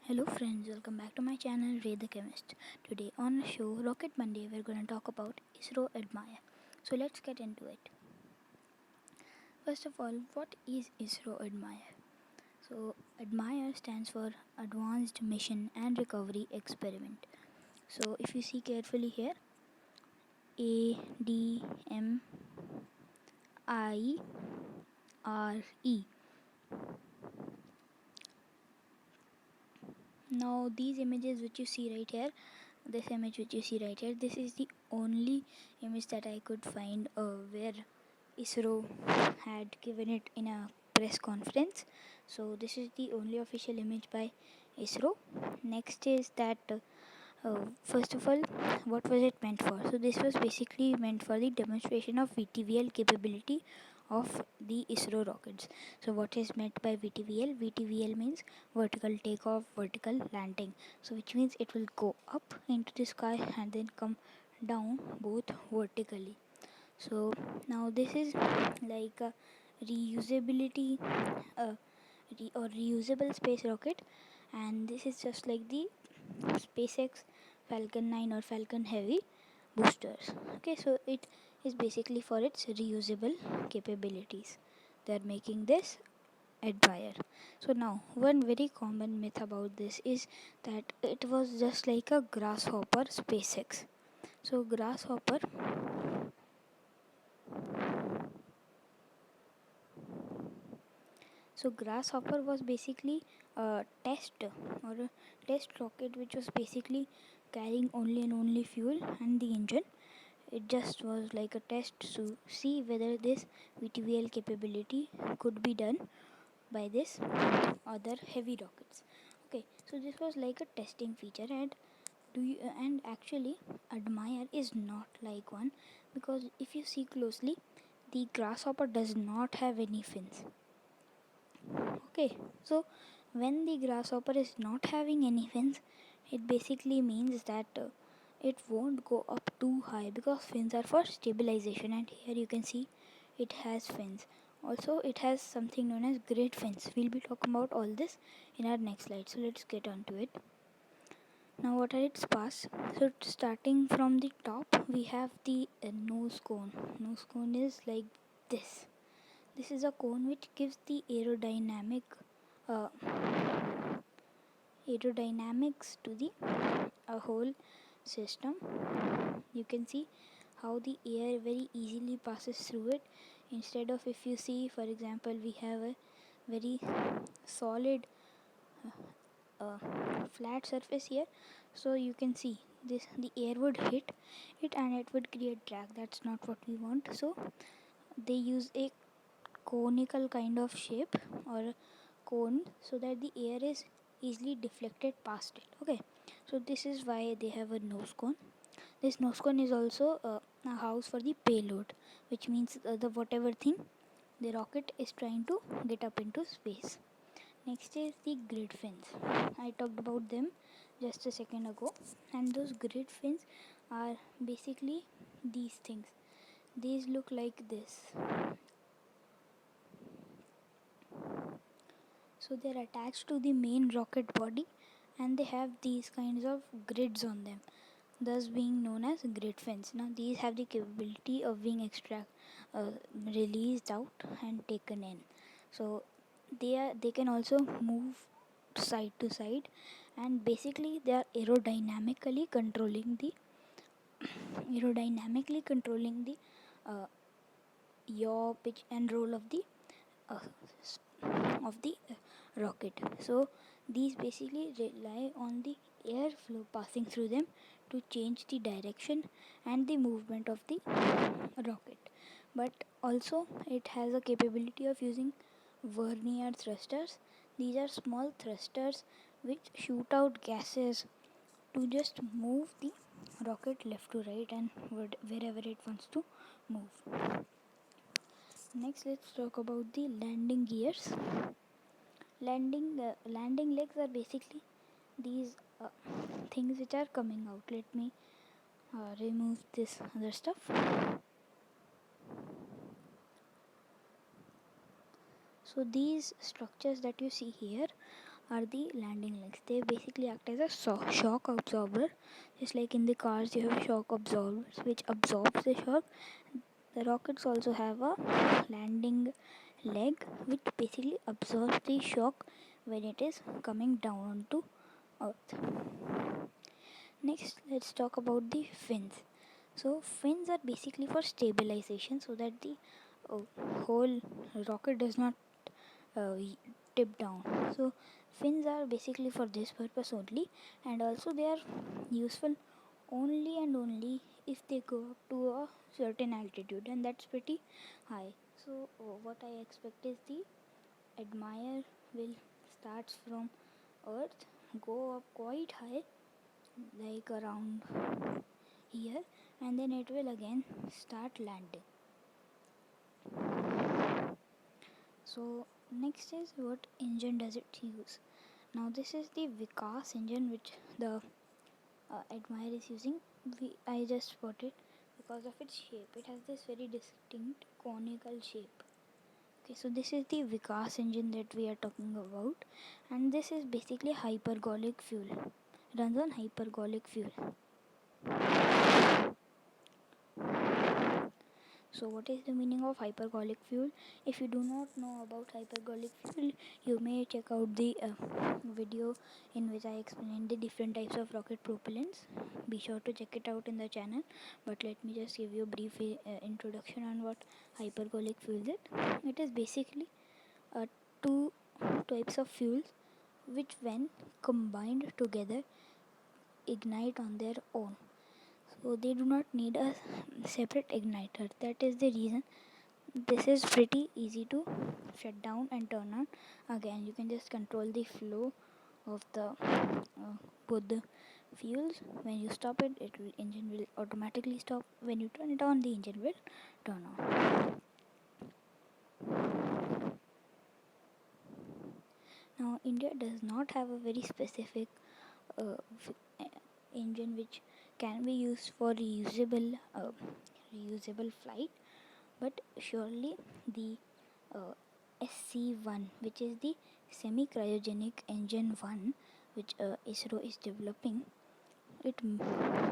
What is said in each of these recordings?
Hello friends, welcome back to my channel Ray the Chemist. Today on the show Rocket Monday we're going to talk about Isro Admire. So let's get into it. First of all, what is Isro Admire? So Admire stands for Advanced Mission and Recovery Experiment. So if you see carefully here, ADMIRE. Now these images which you see right here, this image which you see right here, this is the only image that I could find where Isro had given it in a press conference. So this is the only official image by Isro. Next is that first of all, what was it meant for? So this was basically meant for the demonstration of VTVL capability of the Isro rockets. So what is meant by VTVL? VTVL means vertical takeoff, vertical landing. So which means it will go up into the sky and then come down both vertically. So now this is like a reusability or reusable space rocket, and this is just like the SpaceX Falcon 9 or Falcon Heavy boosters. Okay, so it is basically for its reusable capabilities. They are making this admire. So now one very common myth about this is that it was just like a grasshopper SpaceX. So grasshopper was basically a test or a test rocket which was basically carrying only and only fuel and the engine. It just was like a test to see whether this VTVL capability could be done by this other heavy rockets. Okay, so this was like a testing feature, and actually Admire is not like one, because if you see closely, the grasshopper does not have any fins. Okay, so when the grasshopper is not having any fins, it basically means that it won't go up too high, because fins are for stabilization, and here you can see it has fins. Also, it has something known as great fins. We'll be talking about all this in our next slide, so let's get on to it. Now, what are its parts? So, starting from the top, we have the nose cone. Nose cone is like this. This is a cone which gives the uh, aerodynamics to the whole system. You can see how the air very easily passes through it, instead of, if you see, for example, we have a very solid uh, flat surface here. So you can see this, the air would hit it and it would create drag. That's not what we want. So they use a conical kind of shape or a cone, so that the air is easily deflected past it. Okay, so this is why they have a nose cone. This nose cone is also a house for the payload, which means the whatever thing the rocket is trying to get up into space. Next is the grid fins. I talked about them just a second ago, and those grid fins are basically these things. These look like this. So they are attached to the main rocket body, and they have these kinds of grids on them, thus being known as grid fins. Now these have the capability of being released out and taken in. So they can also move side to side, and basically they are aerodynamically controlling the uh, yaw, pitch, and roll of the uh, rocket. So these basically rely on the airflow passing through them to change the direction and the movement of the rocket. But also it has a capability of using vernier thrusters. These are small thrusters which shoot out gases to just move the rocket left to right and wherever it wants to move. Next, let's talk about the landing gears. Landing legs are basically these things which are coming out. Let me remove this other stuff. So these structures that you see here are the landing legs. They basically act as a shock absorber. Just like in the cars, you have shock absorbers which absorbs the shock. The rockets also have a landing leg which basically absorbs the shock when it is coming down onto Earth. Next, let's talk about the fins. So, fins are basically for stabilization so that the uh, whole rocket does not tip down. So, fins are basically for this purpose only, and also they are useful only and only if they go up to a certain altitude, and that's pretty high. So, what I expect is the admire will start from Earth, go up quite high, like around here, and then it will again start landing. So next is what engine does it use. Now this is the Vikas engine which the admire is using. I just spotted because of its shape. It has this very distinct conical shape. Okay, so this is the Vikas engine that we are talking about, and this is basically hypergolic fuel. Runs on hypergolic fuel. So what is the meaning of hypergolic fuel? If you do not know about hypergolic fuel, you may check out the video in which I explained the different types of rocket propellants. Be sure to check it out in the channel, but let me just give you a brief introduction on what hypergolic fuel is. It is basically two types of fuels which when combined together ignite on their own, so they do not need a separate igniter. That is the reason this is pretty easy to shut down and turn on. Again, you can just control the flow of the both the fuels. When you stop it, engine will automatically stop. When you turn it on, the engine will turn on. Now India does not have a very specific uh, engine which can be used for reusable flight, but surely the uh, SC1, which is the semi cryogenic engine 1, which Isro is developing, it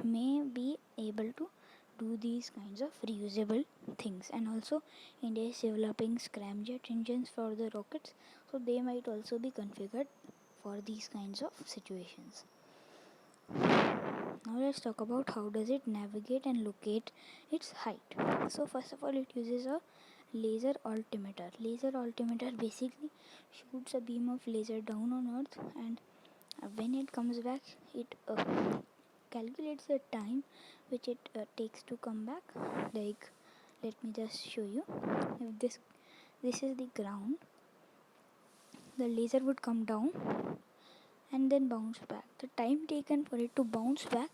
may be able to do these kinds of reusable things. And also India is developing scramjet engines for the rockets, so they might also be configured for these kinds of situations. Now let's talk about how does it navigate and locate its height. So first of all, it uses a laser altimeter. Laser altimeter basically shoots a beam of laser down on Earth, and when it comes back, it calculates the time which it takes to come back. Like, let me just show you. If this is the ground, the laser would come down and then bounce back. The time taken for it to bounce back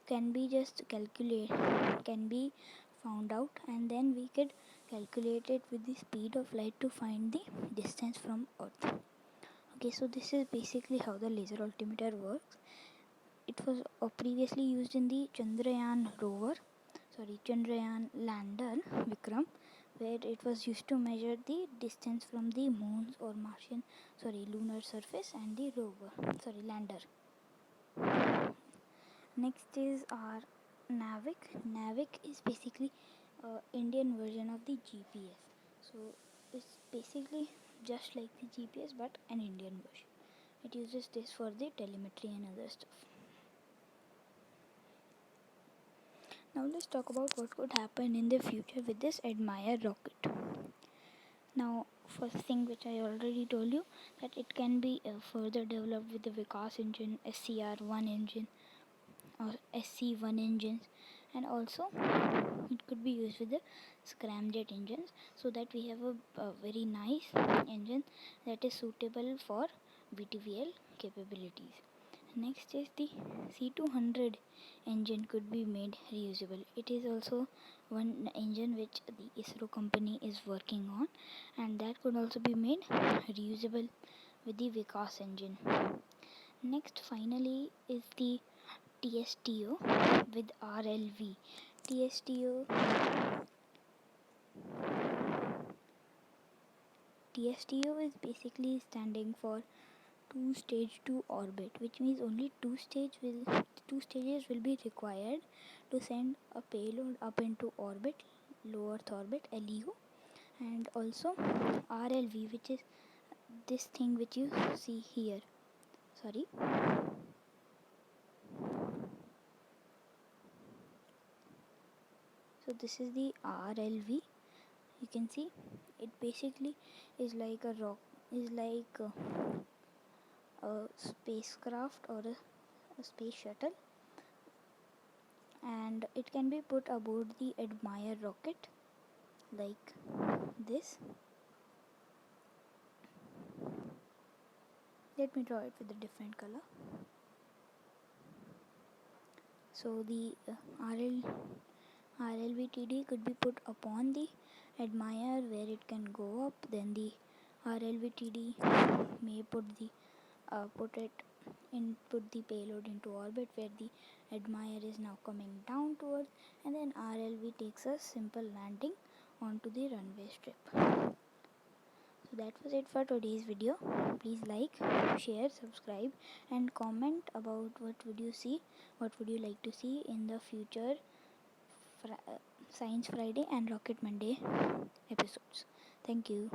can be just can be found out, and then we could calculate it with the speed of light to find the distance from Earth. Okay, so this is basically how the laser altimeter works. It was previously used in the Chandrayaan lander Vikram, where it was used to measure the distance from the moon's or lunar surface and the lander. Next is our Navik. Navik is basically Indian version of the GPS. So it's basically just like the GPS but an Indian version. It uses this for the telemetry and other stuff. Now let's talk about what could happen in the future with this Admire rocket. Now, first thing which I already told you, that it can be further developed with the Vikas engine, SCR1 engine or SC1 engines, and also it could be used with the scramjet engines, so that we have a very nice engine that is suitable for VTVL capabilities. Next is the C200 engine could be made reusable. It is also one engine which the Isro company is working on, and that could also be made reusable with the Vikas engine. Next, finally, is the TSTO with RLV. TSTO TSTO is basically standing for two-stage to orbit, which means only two stages will be required to send a payload up into orbit, low Earth orbit (LEO), and also RLV, which is this thing which you see here. Sorry. So this is the RLV. You can see it basically is like a spacecraft or a space shuttle, and it can be put aboard the Admire rocket like this. Let me draw it with a different color. So the RLVTD could be put upon the Admire where it can go up. Then the RLVTD may put the payload into orbit where the Admire is now coming down to Earth, and then RLV takes a simple landing onto the runway strip. So that was it for today's video. Please like, share, subscribe, and comment about what would you like to see in the future Science Friday and Rocket Monday episodes. Thank you.